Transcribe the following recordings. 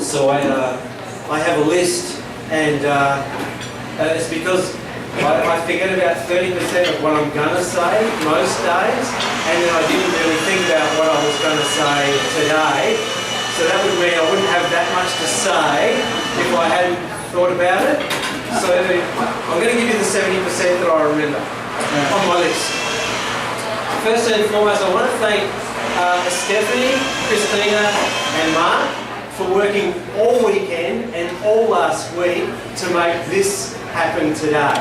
So I have a list, and it's because I forget about 30% of what I'm going to say most days, and then I didn't really think about what I was going to say today. So that would mean I wouldn't have that much to say if I hadn't thought about it. So I'm going to give you the 70% that I remember on my list. First and foremost, I want to thank Stephanie, Christina and Mark for working all weekend and all last week to make this happen today.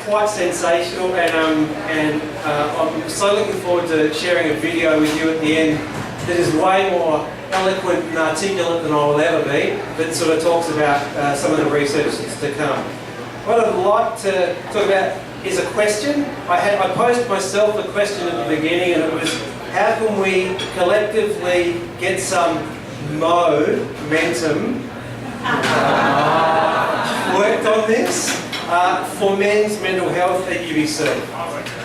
Quite sensational, and I'm so looking forward to sharing a video with you at the end that is way more eloquent and articulate than I will ever be, but sort of talks about some of the research that's to come. What I'd like to talk about is a question. I posed myself a question at the beginning, and it was, how can we collectively get some momentum worked on this for men's mental health at UBC?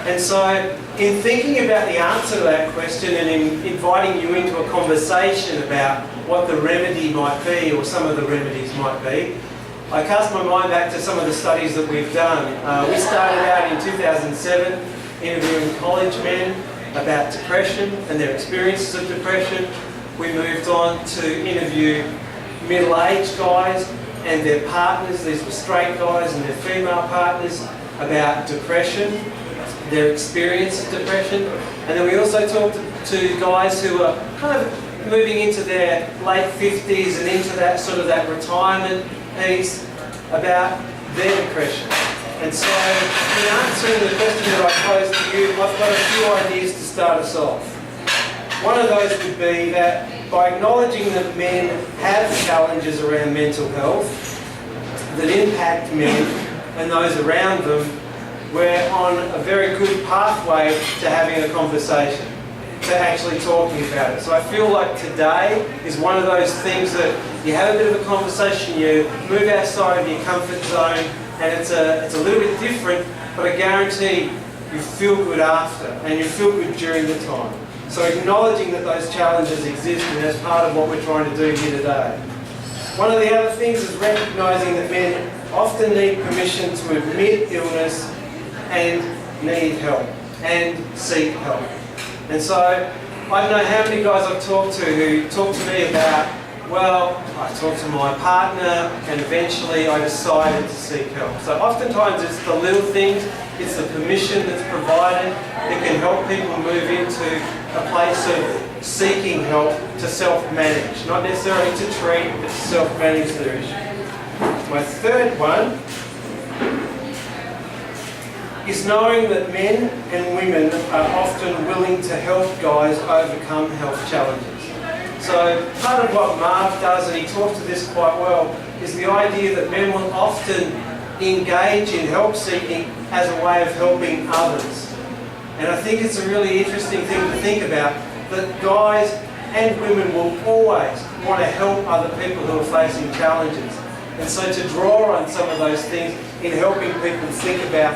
And so in thinking about the answer to that question and in inviting you into a conversation about what the remedy might be, or some of the remedies might be, I cast my mind back to some of the studies that we've done. We started out in 2007 interviewing college men about depression and their experiences of depression. We moved on to interview middle-aged guys and their partners. These were straight guys and their female partners about depression, their experience of depression. And then we also talked to guys who are kind of moving into their late 50s and into that sort of that retirement piece about their depression. And so in answering the question that I posed to you, I've got a few ideas to start us off. One of those would be that by acknowledging that men have challenges around mental health that impact men and those around them, we're on a very good pathway to having a conversation, to actually talking about it. So I feel like today is one of those things that you have a bit of a conversation, you move outside of your comfort zone, and it's a little bit different, but I guarantee you feel good after, and you feel good during the time. So acknowledging that those challenges exist, and that's part of what we're trying to do here today. One of the other things is recognising that men often need permission to admit illness and need help and seek help. And so I don't know how many guys I've talked to who talk to me about, well, I talked to my partner and eventually I decided to seek help. So oftentimes it's the little things, it's the permission that's provided that can help people move into a place of seeking help to self-manage. Not necessarily to treat, but to self-manage their issue. My third one is knowing that men and women are often willing to help guys overcome health challenges. So part of what Marv does, and he talks to this quite well, is the idea that men will often engage in help seeking as a way of helping others. And I think it's a really interesting thing to think about, that guys and women will always want to help other people who are facing challenges. And so to draw on some of those things in helping people think about,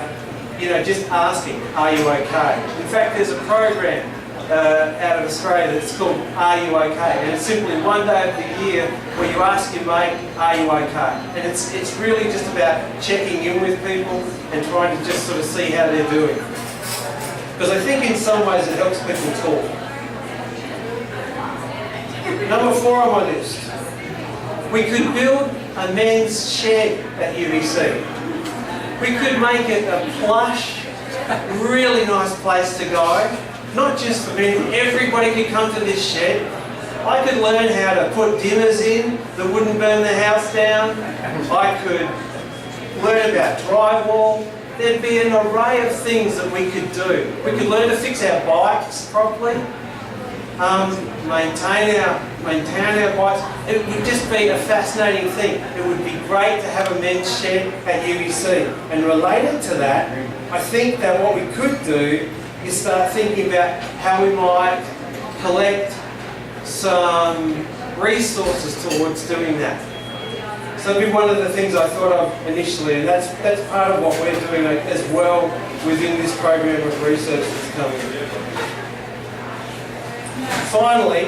just asking, are you okay? In fact, there's a program out of Australia that's called Are You Okay? And it's simply one day of the year where you ask your mate, are you okay? And it's really just about checking in with people and trying to just sort of see how they're doing. Because I think in some ways it helps people talk. Number 4 on my list. We could build a men's shed at UBC. We could make it a plush, really nice place to go. Not just for men, everybody could come to this shed. I could learn how to put dimmers in that wouldn't burn the house down. I could learn about drywall. There'd be an array of things that we could do. We could learn to fix our bikes properly, maintain our bikes. It would just be a fascinating thing. It would be great to have a men's shed at UBC. And related to that, I think that what we could do is start thinking about how we might collect some resources towards doing that. So that'd be one of the things I thought of initially, and that's part of what we're doing as well within this program of research that's coming. finally,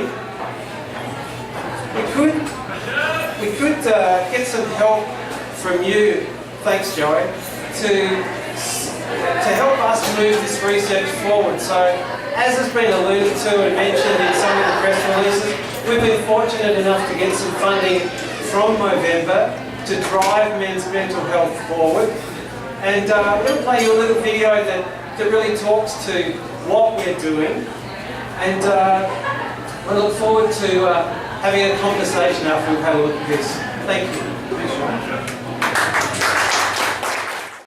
we could get some help from you, thanks Joey, to help us move this research forward. So, as has been alluded to and mentioned in some of the press releases, we've been fortunate enough to get some funding from Movember to drive men's mental health forward. And I'm going to play you a little video that really talks to what we're doing. And I look forward to having a conversation after we've had a look at this. Thank you.